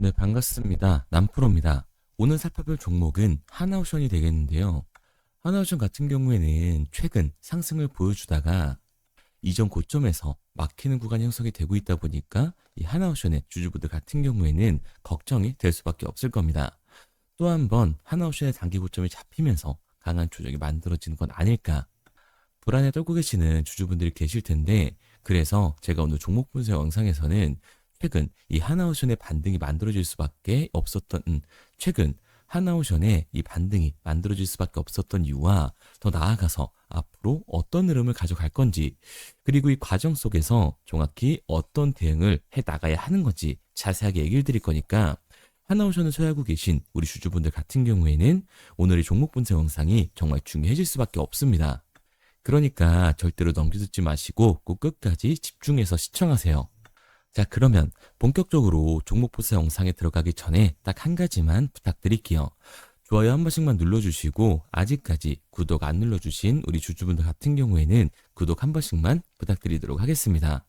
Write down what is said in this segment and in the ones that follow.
네, 반갑습니다. 남프로입니다. 오늘 살펴볼 종목은 하나오션이 되겠는데요. 하나오션 같은 경우에는 최근 상승을 보여주다가 이전 고점에서 막히는 구간이 형성이 되고 있다 보니까 이 하나오션의 주주분들 같은 경우에는 걱정이 될 수밖에 없을 겁니다. 또 한 번 하나오션의 단기 고점이 잡히면서 강한 조정이 만들어지는 건 아닐까 불안에 떨고 계시는 주주분들이 계실 텐데, 그래서 제가 오늘 종목 분석 영상에서는 최근 이 하나오션의 반등이 만들어질 수밖에 없었던 최근 하나오션의 이 반등이 만들어질 수밖에 없었던 이유와 더 나아가서 앞으로 어떤 흐름을 가져갈 건지, 그리고 이 과정 속에서 정확히 어떤 대응을 해 나가야 하는 건지 자세하게 얘기를 드릴 거니까, 하나오션을 소유하고 계신 우리 주주분들 같은 경우에는 오늘의 종목 분석 영상이 정말 중요해질 수밖에 없습니다. 그러니까 절대로 넘겨듣지 마시고 꼭 끝까지 집중해서 시청하세요. 자, 그러면 본격적으로 종목 분석 영상에 들어가기 전에 딱 한 가지만 부탁드릴게요. 좋아요 한 번씩만 눌러주시고, 아직까지 구독 안 눌러주신 우리 주주분들 같은 경우에는 구독 한 번씩만 부탁드리도록 하겠습니다.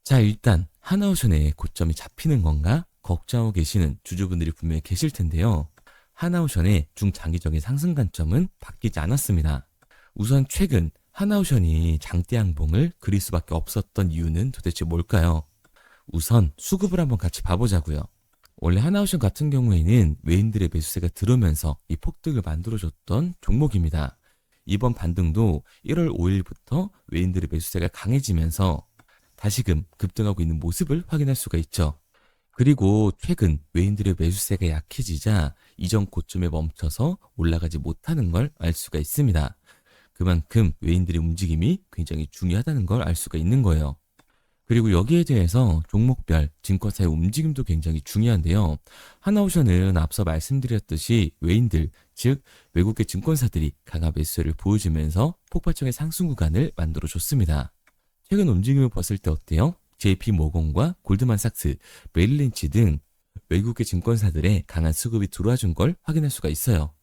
자, 일단 하나오션의 고점이 잡히는 건가 걱정하고 계시는 주주분들이 분명히 계실 텐데요. 하나오션의 중장기적인 상승 관점은 바뀌지 않았습니다. 우선 최근 하나오션이 장대 양봉을 그릴 수밖에 없었던 이유는 도대체 뭘까요? 우선 수급을 한번 같이 봐보자고요. 원래 하나오션 같은 경우에는 외인들의 매수세가 들어오면서 이 폭등을 만들어줬던 종목입니다. 이번 반등도 1월 5일부터 외인들의 매수세가 강해지면서 다시금 급등하고 있는 모습을 확인할 수가 있죠. 그리고 최근 외인들의 매수세가 약해지자 이전 고점에 멈춰서 올라가지 못하는 걸 알 수가 있습니다. 그만큼 외인들의 움직임이 굉장히 중요하다는 걸 알 수가 있는 거예요. 그리고 여기에 대해서 종목별 증권사의 움직임도 굉장히 중요한데요. 하나오션은 앞서 말씀드렸듯이 외인들, 즉 외국계 증권사들이 강한 매수세를 보여주면서 폭발적인 상승 구간을 만들어줬습니다. 최근 움직임을 봤을 때 어때요? JP모건과 골드만삭스, 메릴린치 등 외국계 증권사들의 강한 수급이 들어와준 걸 확인할 수가 있어요.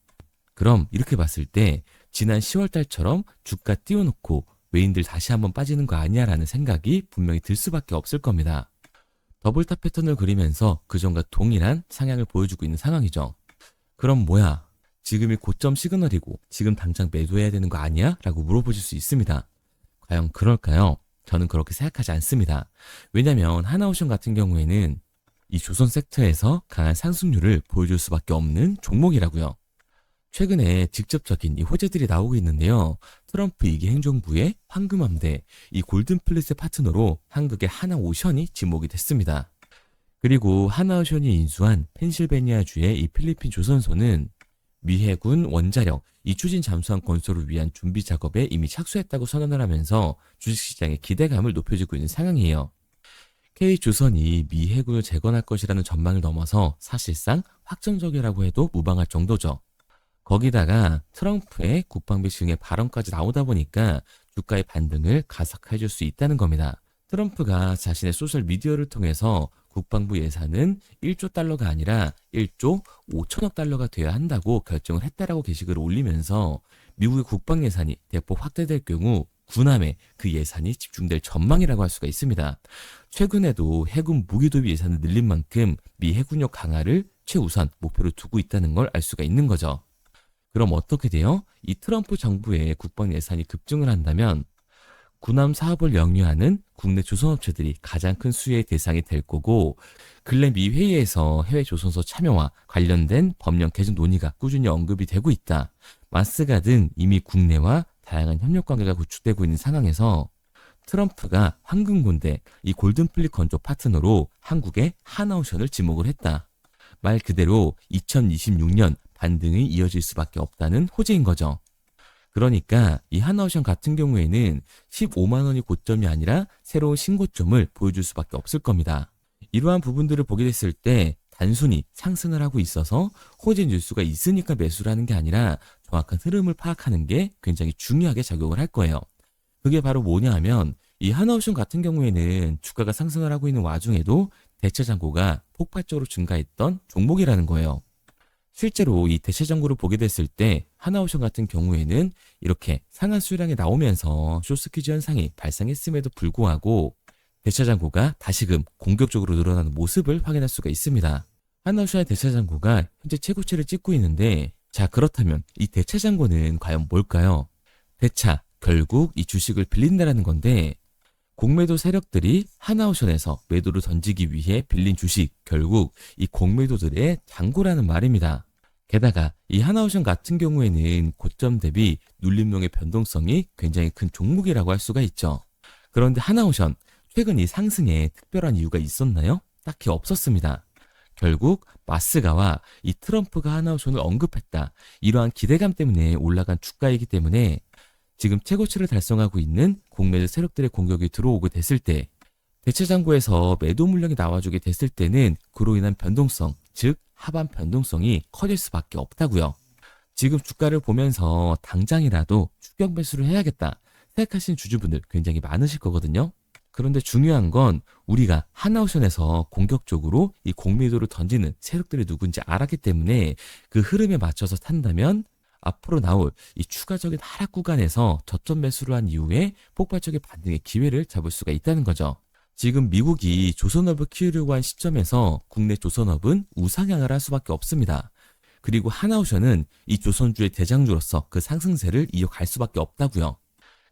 그럼 이렇게 봤을 때 지난 10월달처럼 주가 띄워놓고 외인들 다시 한번 빠지는 거 아니야 라는 생각이 분명히 들 수밖에 없을 겁니다. 더블탑 패턴을 그리면서 그전과 동일한 상향을 보여주고 있는 상황이죠. 그럼 뭐야? 지금이 고점 시그널이고 지금 당장 매도해야 되는 거 아니야? 라고 물어보실 수 있습니다. 과연 그럴까요? 저는 그렇게 생각하지 않습니다. 왜냐면 하나오션 같은 경우에는 이 조선 섹터에서 강한 상승률을 보여줄 수밖에 없는 종목이라고요. 최근에 직접적인 이 호재들이 나오고 있는데요. 트럼프 2기 행정부의 황금함대, 이 골든플래스 파트너로 한국의 하나오션이 지목이 됐습니다. 그리고 하나오션이 인수한 펜실베니아주의 이 필리핀 조선소는 미 해군 원자력, 이 추진 잠수함 건설을 위한 준비 작업에 이미 착수했다고 선언을 하면서 주식시장의 기대감을 높여주고 있는 상황이에요. K조선이 미 해군을 재건할 것이라는 전망을 넘어서 사실상 확정적이라고 해도 무방할 정도죠. 거기다가 트럼프의 국방비 시응의 발언까지 나오다 보니까 주가의 반등을 가속화해줄 수 있다는 겁니다. 트럼프가 자신의 소셜미디어를 통해서 국방부 예산은 1조 달러가 아니라 1조 5천억 달러가 되어야 한다고 결정을 했다라고 게시글을 올리면서 미국의 국방 예산이 대폭 확대될 경우 군함에 그 예산이 집중될 전망이라고 할 수가 있습니다. 최근에도 해군 무기도입 예산을 늘린 만큼 미 해군력 강화를 최우선 목표로 두고 있다는 걸 알 수가 있는 거죠. 그럼 어떻게 돼요? 이 트럼프 정부의 국방 예산이 급증을 한다면 군함 사업을 영위하는 국내 조선업체들이 가장 큰 수혜의 대상이 될 거고, 근래 미 회의에서 해외 조선소 참여와 관련된 법령 개정 논의가 꾸준히 언급이 되고 있다. 마스가 등 이미 국내와 다양한 협력 관계가 구축되고 있는 상황에서 트럼프가 황금군대, 이 골든플릿 건조 파트너로 한국의 하나오션을 지목을 했다. 말 그대로 2026년 반등이 이어질 수밖에 없다는 호재인 거죠. 그러니까 이 하나오션 같은 경우에는 15만 원이 고점이 아니라 새로운 신고점을 보여줄 수밖에 없을 겁니다. 이러한 부분들을 보게 됐을 때 단순히 상승을 하고 있어서 호재 뉴스가 있으니까 매수를 하는 게 아니라 정확한 흐름을 파악하는 게 굉장히 중요하게 작용을 할 거예요. 그게 바로 뭐냐 하면 이 하나오션 같은 경우에는 주가가 상승을 하고 있는 와중에도 대체 잔고가 폭발적으로 증가했던 종목이라는 거예요. 실제로 이 대체 잔고를 보게 됐을 때 하나오션 같은 경우에는 이렇게 상한 수량이 나오면서 숏스퀴즈 현상이 발생했음에도 불구하고 대체 잔고가 다시금 공격적으로 늘어나는 모습을 확인할 수가 있습니다. 하나오션의 대차장고가 현재 최고치를 찍고 있는데, 자, 그렇다면 이 대차장고는 과연 뭘까요? 대차, 결국 이 주식을 빌린다라는 건데, 공매도 세력들이 하나오션에서 매도를 던지기 위해 빌린 주식, 결국 이 공매도들의 장고라는 말입니다. 게다가 이 하나오션 같은 경우에는 고점 대비 눌림목의 변동성이 굉장히 큰 종목이라고 할 수가 있죠. 그런데 하나오션, 최근 이 상승에 특별한 이유가 있었나요? 딱히 없었습니다. 결국 마스가와 이 트럼프가 하나오션을 언급했다, 이러한 기대감 때문에 올라간 주가이기 때문에 지금 최고치를 달성하고 있는 공매도 세력들의 공격이 들어오게 됐을 때, 대체장고에서 매도 물량이 나와주게 됐을 때는 그로 인한 변동성, 즉 하반 변동성이 커질 수밖에 없다고요. 지금 주가를 보면서 당장이라도 추격 매수를 해야겠다 생각하시는 주주분들 굉장히 많으실 거거든요. 그런데 중요한 건 우리가 하나오션에서 공격적으로 이 공매도를 던지는 세력들이 누군지 알았기 때문에 그 흐름에 맞춰서 탄다면 앞으로 나올 이 추가적인 하락 구간에서 저점 매수를 한 이후에 폭발적인 반등의 기회를 잡을 수가 있다는 거죠. 지금 미국이 조선업을 키우려고 한 시점에서 국내 조선업은 우상향을 할 수밖에 없습니다. 그리고 하나오션은 이 조선주의 대장주로서 그 상승세를 이어갈 수밖에 없다고요.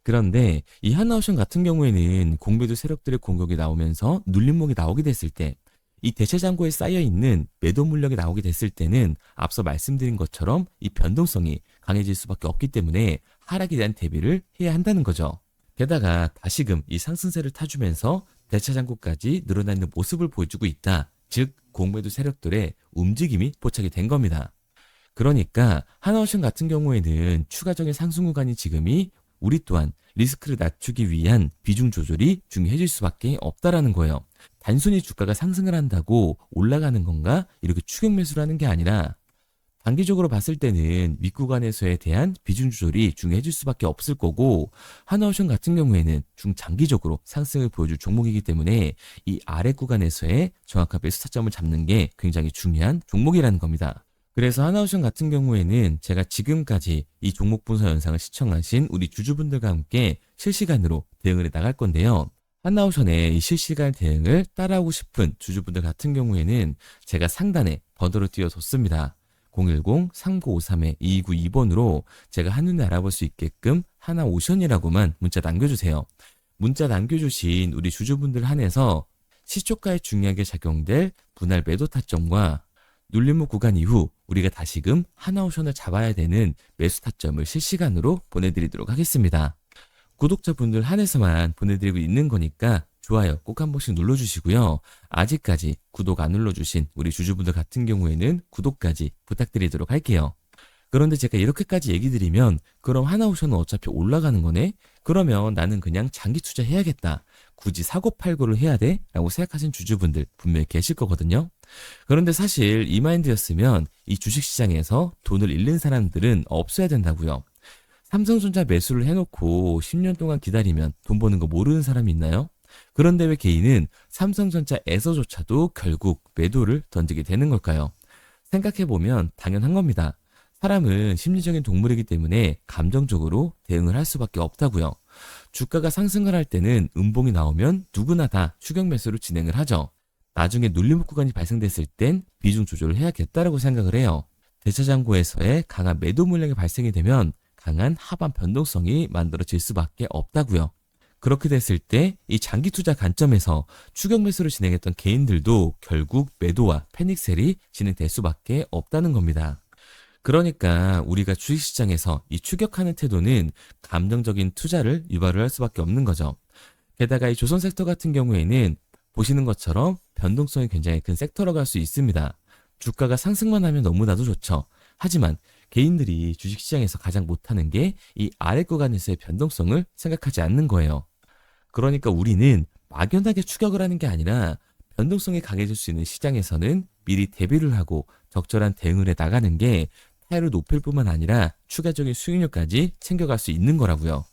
그런데 이 하나오션 같은 경우에는 공매도 세력들의 공격이 나오면서 눌림목이 나오게 됐을 때, 이 대체장고에 쌓여있는 매도 물량이 나오게 됐을 때는 앞서 말씀드린 것처럼 이 변동성이 강해질 수밖에 없기 때문에 하락에 대한 대비를 해야 한다는 거죠. 게다가 다시금 이 상승세를 타주면서 대차장고까지 늘어나 있는 모습을 보여주고 있다. 즉 공매도 세력들의 움직임이 포착이 된 겁니다. 그러니까 하나오션 같은 경우에는 추가적인 상승 구간이 지금이 우리 또한 리스크를 낮추기 위한 비중 조절이 중요해질 수밖에 없다라는 거예요. 단순히 주가가 상승을 한다고 올라가는 건가? 이렇게 추격 매수를 하는 게 아니라 단기적으로 봤을 때는 윗구간에서에 대한 비중 조절이 중요해질 수밖에 없을 거고, 하나오션 같은 경우에는 중장기적으로 상승을 보여줄 종목이기 때문에 이 아래 구간에서의 정확한 매수 타점을 잡는 게 굉장히 중요한 종목이라는 겁니다. 그래서 하나오션 같은 경우에는 제가 지금까지 이 종목 분석 영상을 시청하신 우리 주주분들과 함께 실시간으로 대응을 해 나갈 건데요. 하나오션의 이 실시간 대응을 따라오고 싶은 주주분들 같은 경우에는 제가 상단에 번호를 띄워뒀습니다. 010-3953-2292번으로 제가 한눈에 알아볼 수 있게끔 하나오션이라고만 문자 남겨주세요. 문자 남겨주신 우리 주주분들 한해서 시초가에 중요하게 작용될 분할 매도 타점과 눌림목 구간 이후 우리가 다시금 하나오션을 잡아야 되는 매수 타점을 실시간으로 보내드리도록 하겠습니다. 구독자분들 한해서만 보내드리고 있는 거니까 좋아요 꼭 한 번씩 눌러주시고요. 아직까지 구독 안 눌러주신 우리 주주분들 같은 경우에는 구독까지 부탁드리도록 할게요. 그런데 제가 이렇게까지 얘기 드리면 그럼 하나오션은 어차피 올라가는 거네? 그러면 나는 그냥 장기 투자해야겠다. 굳이 사고팔고를 해야 돼? 라고 생각하신 주주분들 분명히 계실 거거든요. 그런데 사실 이 마인드였으면 이 주식시장에서 돈을 잃는 사람들은 없어야 된다고요. 삼성전자 매수를 해놓고 10년 동안 기다리면 돈 버는 거 모르는 사람이 있나요? 그런데 왜 개인은 삼성전자에서조차도 결국 매도를 던지게 되는 걸까요? 생각해보면 당연한 겁니다. 사람은 심리적인 동물이기 때문에 감정적으로 대응을 할 수밖에 없다고요. 주가가 상승을 할 때는 음봉이 나오면 누구나 다 추격 매수를 진행을 하죠. 나중에 눌림목 구간이 발생됐을 땐 비중 조절을 해야겠다라고 생각을 해요. 대차장고에서의 강한 매도 물량이 발생이 되면 강한 하반 변동성이 만들어질 수밖에 없다고요. 그렇게 됐을 때 이 장기 투자 관점에서 추격 매수를 진행했던 개인들도 결국 매도와 패닉셀이 진행될 수밖에 없다는 겁니다. 그러니까 우리가 주식시장에서 이 추격하는 태도는 감정적인 투자를 유발을 할 수밖에 없는 거죠. 게다가 이 조선 섹터 같은 경우에는 보시는 것처럼 변동성이 굉장히 큰 섹터라고 할 수 있습니다. 주가가 상승만 하면 너무나도 좋죠. 하지만 개인들이 주식시장에서 가장 못하는 게 이 아래 구간에서의 변동성을 생각하지 않는 거예요. 그러니까 우리는 막연하게 추격을 하는 게 아니라 변동성이 강해질 수 있는 시장에서는 미리 대비를 하고 적절한 대응을 해 나가는 게 타율을 높일 뿐만 아니라 추가적인 수익률까지 챙겨갈 수 있는 거라고요.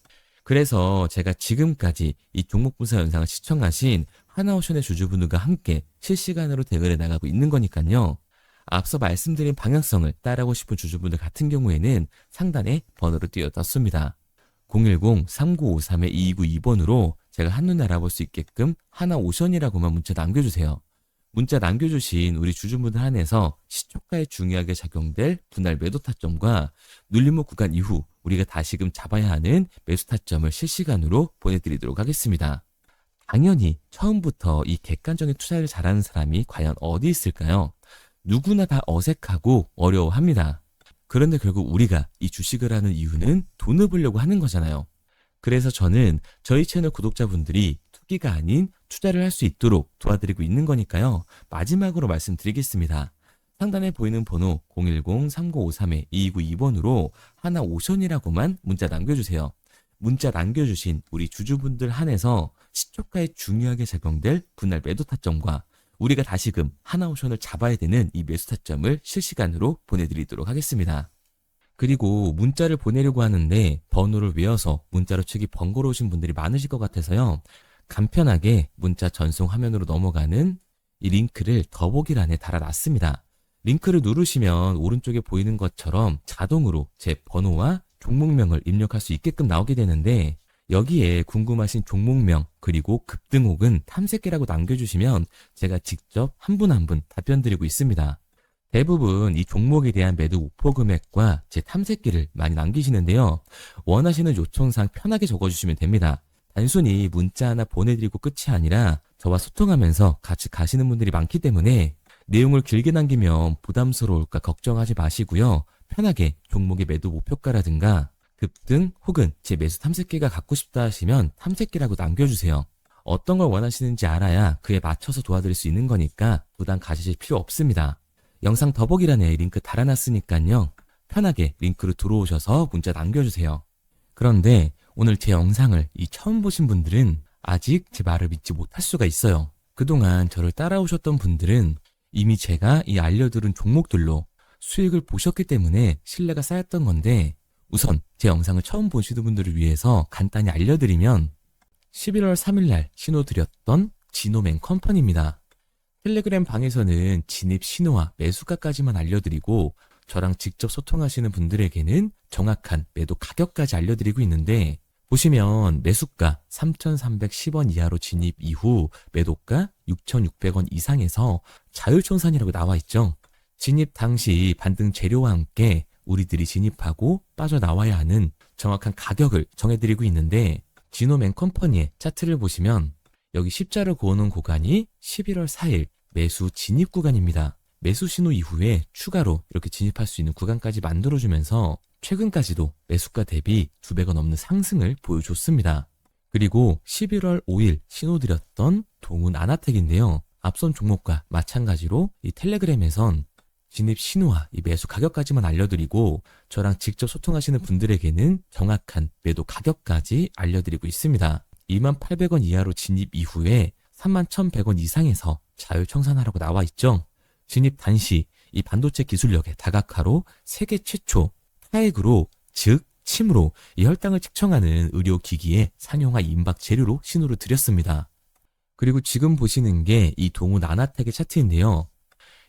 그래서 제가 지금까지 이 종목 분석 영상을 시청하신 하나오션의 주주분들과 함께 실시간으로 대응을 해 나가고 있는 거니까요. 앞서 말씀드린 방향성을 따라하고 싶은 주주분들 같은 경우에는 상단에 번호를 띄워뒀습니다. 010-3953-2292번으로 제가 한눈에 알아볼 수 있게끔 하나오션이라고만 문자 남겨주세요. 문자 남겨주신 우리 주주분들 한해서 시초가에 중요하게 작용될 분할 매도 타점과 눌림목 구간 이후 우리가 다시금 잡아야 하는 매수 타점을 실시간으로 보내드리도록 하겠습니다. 당연히 처음부터 이 객관적인 투자를 잘하는 사람이 과연 어디 있을까요? 누구나 다 어색하고 어려워합니다. 그런데 결국 우리가 이 주식을 하는 이유는 돈을 벌려고 하는 거잖아요. 그래서 저는 저희 채널 구독자분들이 투기가 아닌 투자를 할 수 있도록 도와드리고 있는 거니까요. 마지막으로 말씀드리겠습니다. 상단에 보이는 번호 010-3953-2292번으로 하나오션이라고만 문자 남겨주세요. 문자 남겨주신 우리 주주분들 한해서 시초가에 중요하게 작용될 분할 매도 타점과 우리가 다시금 하나오션을 잡아야 되는 이 매수 타점을 실시간으로 보내드리도록 하겠습니다. 그리고 문자를 보내려고 하는데 번호를 외워서 문자로 치기 번거로우신 분들이 많으실 것 같아서요. 간편하게 문자 전송 화면으로 넘어가는 이 링크를 더보기란에 달아놨습니다. 링크를 누르시면 오른쪽에 보이는 것처럼 자동으로 제 번호와 종목명을 입력할 수 있게끔 나오게 되는데 여기에 궁금하신 종목명 그리고 급등 혹은 탐색기라고 남겨주시면 제가 직접 한 분 한 분 답변 드리고 있습니다. 대부분 이 종목에 대한 매도 목표 금액과 제 탐색기를 많이 남기시는데요. 원하시는 요청사항 편하게 적어주시면 됩니다. 단순히 문자 하나 보내드리고 끝이 아니라 저와 소통하면서 같이 가시는 분들이 많기 때문에 내용을 길게 남기면 부담스러울까 걱정하지 마시고요. 편하게 종목의 매도 목표가라든가 급등 혹은 제 매수 탐색기가 갖고 싶다 하시면 탐색기라고 남겨주세요. 어떤 걸 원하시는지 알아야 그에 맞춰서 도와드릴 수 있는 거니까 부담 가지실 필요 없습니다. 영상 더보기란에 링크 달아놨으니까요. 편하게 링크로 들어오셔서 문자 남겨주세요. 그런데 오늘 제 영상을 처음 보신 분들은 아직 제 말을 믿지 못할 수가 있어요. 그동안 저를 따라오셨던 분들은 이미 제가 이 알려드린 종목들로 수익을 보셨기 때문에 신뢰가 쌓였던 건데 우선 제 영상을 처음 보시는 분들을 위해서 간단히 알려드리면 11월 3일날 신호드렸던 지노맨 컴퍼니입니다. 텔레그램 방에서는 진입 신호와 매수가까지만 알려드리고 저랑 직접 소통하시는 분들에게는 정확한 매도 가격까지 알려드리고 있는데 보시면 매수가 3,310원 이하로 진입 이후 매도가 6,600원 이상에서 자율청산이라고 나와 있죠. 진입 당시 반등 재료와 함께 우리들이 진입하고 빠져나와야 하는 정확한 가격을 정해드리고 있는데 지노맨 컴퍼니의 차트를 보시면 여기 십자를 그어놓은 구간이 11월 4일 매수 진입 구간입니다. 매수 신호 이후에 추가로 이렇게 진입할 수 있는 구간까지 만들어주면서 최근까지도 매수가 대비 2배가 넘는 상승을 보여줬습니다. 그리고 11월 5일 신호드렸던 동훈 아나텍인데요. 앞선 종목과 마찬가지로 이 텔레그램에선 진입 신호와 이 매수 가격까지만 알려드리고 저랑 직접 소통하시는 분들에게는 정확한 매도 가격까지 알려드리고 있습니다. 28,000원 이하로 진입 이후에 31,100원 이상에서 자율청산하라고 나와 있죠. 진입 단시 이 반도체 기술력의 다각화로 세계 최초 타액으로 즉 침으로 이 혈당을 측정하는 의료기기의 상용화 임박 재료로 신호를 드렸습니다. 그리고 지금 보시는 게 이 동우 나나텍의 차트인데요.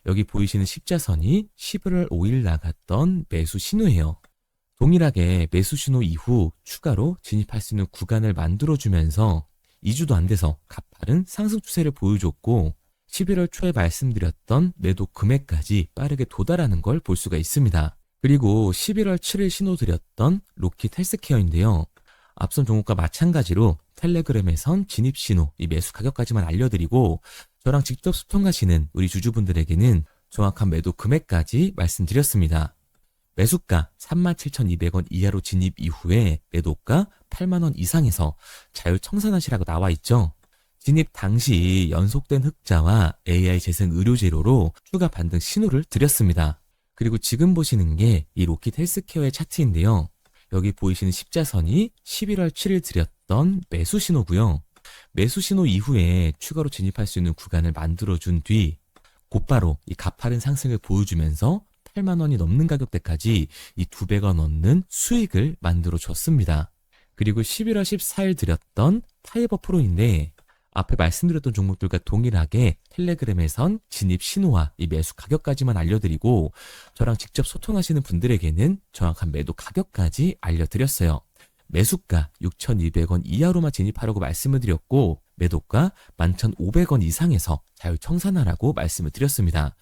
여기 보이시는 십자선이 11월 5일 나갔던 매수 신호예요. 동일하게 매수 신호 이후 추가로 진입할 수 있는 구간을 만들어주면서 2주도 안 돼서 가파른 상승 추세를 보여줬고 11월 초에 말씀드렸던 매도 금액까지 빠르게 도달하는 걸 볼 수가 있습니다. 그리고 11월 7일 신호드렸던 로킷 헬스케어인데요. 앞선 종목과 마찬가지로 텔레그램에선 진입 신호, 이 매수 가격까지만 알려드리고 저랑 직접 소통하시는 우리 주주분들에게는 정확한 매도 금액까지 말씀드렸습니다. 매수가 37,200원 이하로 진입 이후에 매도가 8만원 이상에서 자율청산하시라고 나와 있죠. 진입 당시 연속된 흑자와 AI 재생 의료 재료로 추가 반등 신호를 드렸습니다. 그리고 지금 보시는 게 이 로킷 헬스케어의 차트인데요. 여기 보이시는 십자선이 11월 7일 드렸던 매수 신호고요. 매수 신호 이후에 추가로 진입할 수 있는 구간을 만들어준 뒤 곧바로 이 가파른 상승을 보여주면서 8만 원이 넘는 가격대까지 이 2배가 넘는 수익을 만들어 줬습니다. 그리고 11월 14일 드렸던 타이버 프로인데 앞에 말씀드렸던 종목들과 동일하게 텔레그램에선 진입 신호와 이 매수 가격까지만 알려드리고 저랑 직접 소통하시는 분들에게는 정확한 매도 가격까지 알려드렸어요. 매수가 6,200원 이하로만 진입하라고 말씀을 드렸고 매도가 11,500원 이상에서 자유 청산하라고 말씀을 드렸습니다.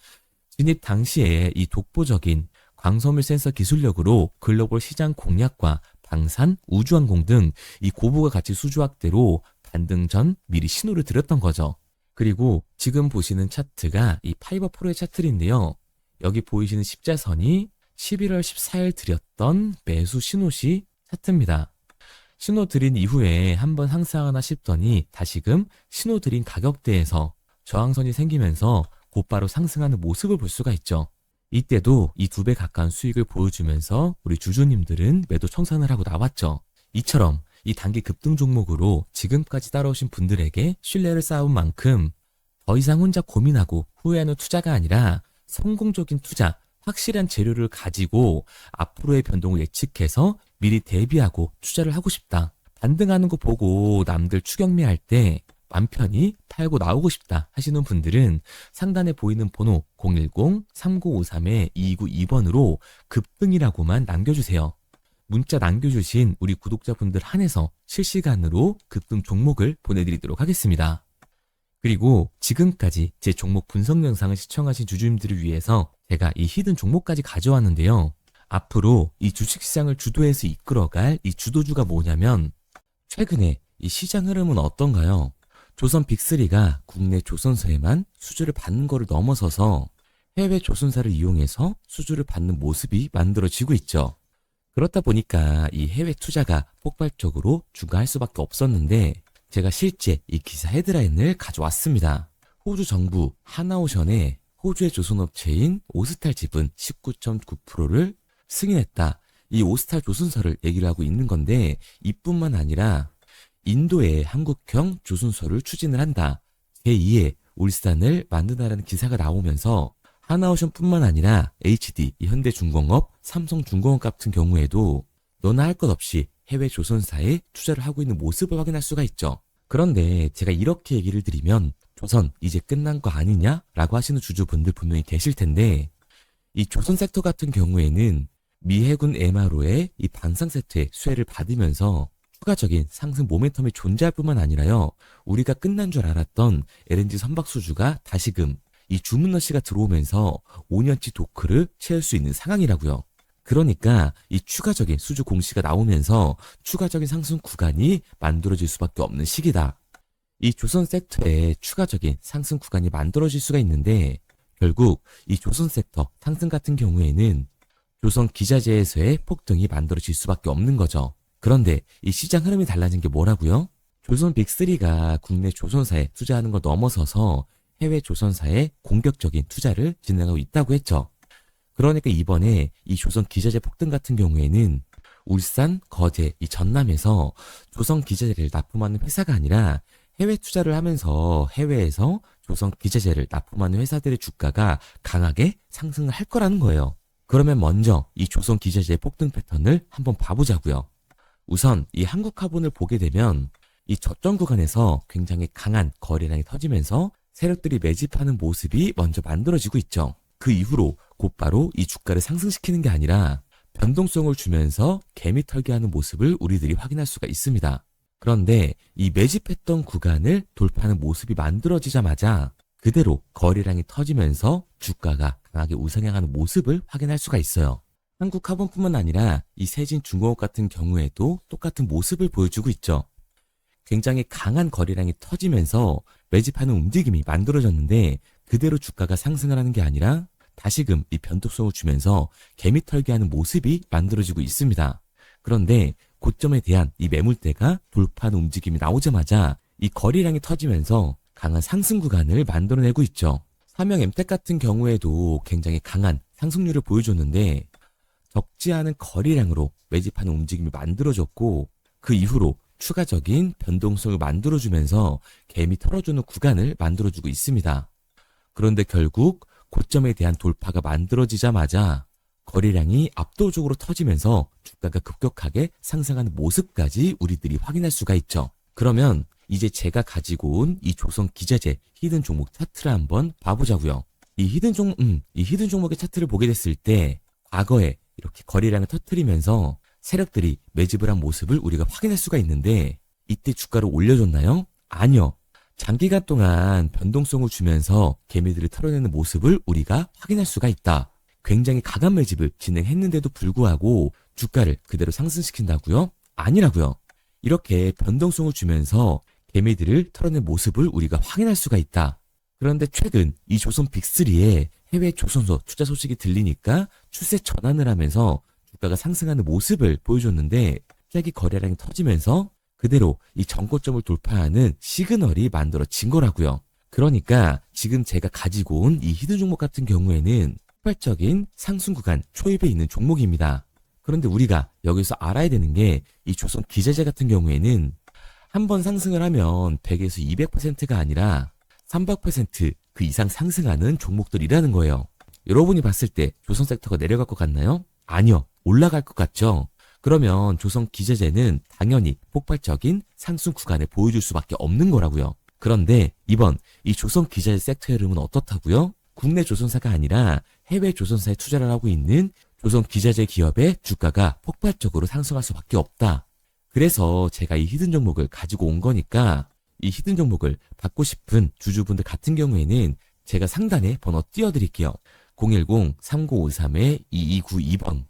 진입 당시에 이 독보적인 광섬유 센서 기술력으로 글로벌 시장 공략과 방산, 우주항공 등 이 고부가 가치 수주 확대로 반등 전 미리 신호를 드렸던 거죠. 그리고 지금 보시는 차트가 이 파이버 프로의 차트인데요. 여기 보이시는 십자선이 11월 14일 드렸던 매수 신호시 차트입니다. 신호 드린 이후에 한번 상승하나 싶더니 다시금 신호 드린 가격대에서 저항선이 생기면서 곧바로 상승하는 모습을 볼 수가 있죠. 이때도 이 2배 가까운 수익을 보여주면서 우리 주주님들은 매도 청산을 하고 나왔죠. 이처럼 이 단기 급등 종목으로 지금까지 따라오신 분들에게 신뢰를 쌓은 만큼 더 이상 혼자 고민하고 후회하는 투자가 아니라 성공적인 투자, 확실한 재료를 가지고 앞으로의 변동을 예측해서 미리 대비하고 투자를 하고 싶다. 반등하는 거 보고 남들 추격매할 때 맘 편히 팔고 나오고 싶다 하시는 분들은 상단에 보이는 번호 010-3953-2292번으로 급등이라고만 남겨주세요. 문자 남겨주신 우리 구독자분들 한해서 실시간으로 급등 종목을 보내드리도록 하겠습니다. 그리고 지금까지 제 종목 분석 영상을 시청하신 주주님들을 위해서 제가 이 히든 종목까지 가져왔는데요. 앞으로 이 주식시장을 주도해서 이끌어갈 이 주도주가 뭐냐면 최근에 이 시장 흐름은 어떤가요? 조선 빅3가 국내 조선사에만 수주를 받는 거를 넘어서서 해외 조선사를 이용해서 수주를 받는 모습이 만들어지고 있죠. 그렇다 보니까 이 해외 투자가 폭발적으로 증가할 수밖에 없었는데 제가 실제 이 기사 헤드라인을 가져왔습니다. 호주 정부 하나오션에 호주의 조선업체인 오스탈 지분 19.9%를 승인했다. 이 오스탈 조선사를 얘기를 하고 있는 건데 이뿐만 아니라 인도의 한국형 조선소를 추진을 한다. 제2의 울산을 만든다라는 기사가 나오면서 하나오션뿐만 아니라 HD, 현대중공업, 삼성중공업 같은 경우에도 너나 할 것 없이 해외 조선사에 투자를 하고 있는 모습을 확인할 수가 있죠. 그런데 제가 이렇게 얘기를 드리면 조선 이제 끝난 거 아니냐라고 하시는 주주분들 분명히 계실 텐데 이 조선 섹터 같은 경우에는 미 해군 MRO의 이 방산 세트의 수혜를 받으면서 추가적인 상승 모멘텀이 존재할 뿐만 아니라요. 우리가 끝난 줄 알았던 LNG 선박 수주가 다시금 이 주문러시가 들어오면서 5년치 도크를 채울 수 있는 상황이라고요. 그러니까 이 추가적인 수주 공시가 나오면서 추가적인 상승 구간이 만들어질 수밖에 없는 시기다. 이 조선 섹터에 추가적인 상승 구간이 만들어질 수가 있는데 결국 이 조선 섹터 상승 같은 경우에는 조선 기자재에서의 폭등이 만들어질 수밖에 없는 거죠. 그런데 이 시장 흐름이 달라진 게 뭐라고요? 조선 빅3가 국내 조선사에 투자하는 걸 넘어서서 해외 조선사에 공격적인 투자를 진행하고 있다고 했죠. 그러니까 이번에 이 조선 기자재 폭등 같은 경우에는 울산, 거제, 이 전남에서 조선 기자재를 납품하는 회사가 아니라 해외 투자를 하면서 해외에서 조선 기자재를 납품하는 회사들의 주가가 강하게 상승을 할 거라는 거예요. 그러면 먼저 이 조선 기자재의 폭등 패턴을 한번 봐보자고요. 우선 이 한국화본을 보게 되면 이 저점 구간에서 굉장히 강한 거래량이 터지면서 세력들이 매집하는 모습이 먼저 만들어지고 있죠. 그 이후로 곧바로 이 주가를 상승시키는 게 아니라 변동성을 주면서 개미 털기하는 모습을 우리들이 확인할 수가 있습니다. 그런데 이 매집했던 구간을 돌파하는 모습이 만들어지자마자 그대로 거래량이 터지면서 주가가 강하게 우상향하는 모습을 확인할 수가 있어요. 한국화본뿐만 아니라 이 세진중공업 같은 경우에도 똑같은 모습을 보여주고 있죠. 굉장히 강한 거래량이 터지면서 매집하는 움직임이 만들어졌는데 그대로 주가가 상승을 하는 게 아니라 다시금 이 변동성을 주면서 개미 털기하는 모습이 만들어지고 있습니다. 그런데 고점에 대한 이 매물대가 돌파하는 움직임이 나오자마자 이 거래량이 터지면서 강한 상승 구간을 만들어내고 있죠. 삼형 엠텍 같은 경우에도 굉장히 강한 상승률을 보여줬는데 적지 않은 거래량으로 매집하는 움직임이 만들어졌고 그 이후로 추가적인 변동성을 만들어주면서 개미 털어주는 구간을 만들어주고 있습니다. 그런데 결국 고점에 대한 돌파가 만들어지자마자 거래량이 압도적으로 터지면서 주가가 급격하게 상승하는 모습까지 우리들이 확인할 수가 있죠. 그러면 이제 제가 가지고 온 이 조선 기자재 히든 종목 차트를 한번 봐보자고요. 이 히든 종목의 차트를 보게 됐을 때 과거에 이렇게 거래량을 터뜨리면서 세력들이 매집을 한 모습을 우리가 확인할 수가 있는데 이때 주가를 올려줬나요? 아니요. 장기간 동안 변동성을 주면서 개미들을 털어내는 모습을 우리가 확인할 수가 있다. 굉장히 강한 매집을 진행했는데도 불구하고 주가를 그대로 상승시킨다고요? 아니라고요. 이렇게 변동성을 주면서 개미들을 털어낸 모습을 우리가 확인할 수가 있다. 그런데 최근 이 조선 빅3의 해외 조선소 투자 소식이 들리니까 추세 전환을 하면서 주가가 상승하는 모습을 보여줬는데 갑자기 거래량이 터지면서 그대로 이 전고점을 돌파하는 시그널이 만들어진 거라고요. 그러니까 지금 제가 가지고 온 이 히든 종목 같은 경우에는 폭발적인 상승 구간 초입에 있는 종목입니다. 그런데 우리가 여기서 알아야 되는 게 이 조선 기자재 같은 경우에는 한번 상승을 하면 100에서 200%가 아니라 300%그 이상 상승하는 종목들이라는 거예요. 여러분이 봤을 때 조선 섹터가 내려갈 것 같나요? 아니요. 올라갈 것 같죠? 그러면 조선 기자재는 당연히 폭발적인 상승 구간을 보여줄 수밖에 없는 거라고요. 그런데 이번 이 조선 기자재 섹터의 흐름은 어떻다고요? 국내 조선사가 아니라 해외 조선사에 투자를 하고 있는 조선 기자재 기업의 주가가 폭발적으로 상승할 수밖에 없다. 그래서 제가 이 히든 종목을 가지고 온 거니까 이 히든 종목을 받고 싶은 주주분들 같은 경우에는 제가 상단에 번호 띄워드릴게요. 010-3953-2292번.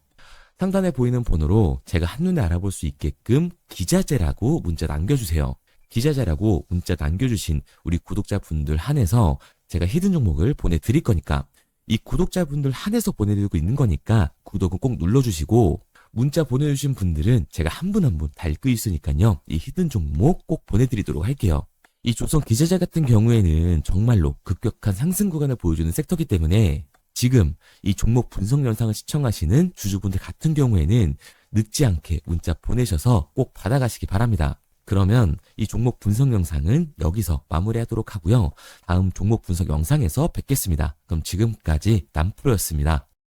상단에 보이는 번호로 제가 한눈에 알아볼 수 있게끔 기자재라고 문자 남겨주세요. 기자재라고 문자 남겨주신 우리 구독자분들 한해서 제가 히든 종목을 보내드릴 거니까 이 구독자분들 한해서 보내드리고 있는 거니까 구독은 꼭 눌러주시고 문자 보내주신 분들은 제가 한 분 한 분 다 읽고 있으니까요. 이 히든 종목 꼭 보내드리도록 할게요. 이 조선 기자재 같은 경우에는 정말로 급격한 상승 구간을 보여주는 섹터이기 때문에 지금 이 종목 분석 영상을 시청하시는 주주분들 같은 경우에는 늦지 않게 문자 보내셔서 꼭 받아가시기 바랍니다. 그러면 이 종목 분석 영상은 여기서 마무리하도록 하고요. 다음 종목 분석 영상에서 뵙겠습니다. 그럼 지금까지 남프로였습니다.